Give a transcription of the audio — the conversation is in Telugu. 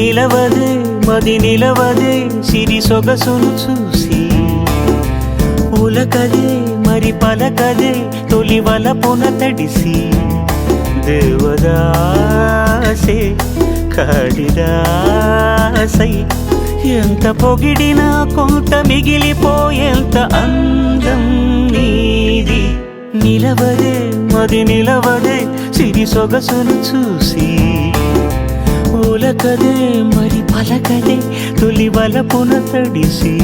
నిలవదే మది నిలవదే సిరి సొగసును చూసి ఉలకదే మరి పలకదే తొలి వలపున తడిసి దేవదాసే కాళిదాసై ఎంత పొగిడినా కొంత మిగిలిపోయేంత అందం నీది నిలవదే మది నిలవదే సిరి సొగసును చూసి ఉలకదే మరి పలకదే తొలి వలపున తడిసి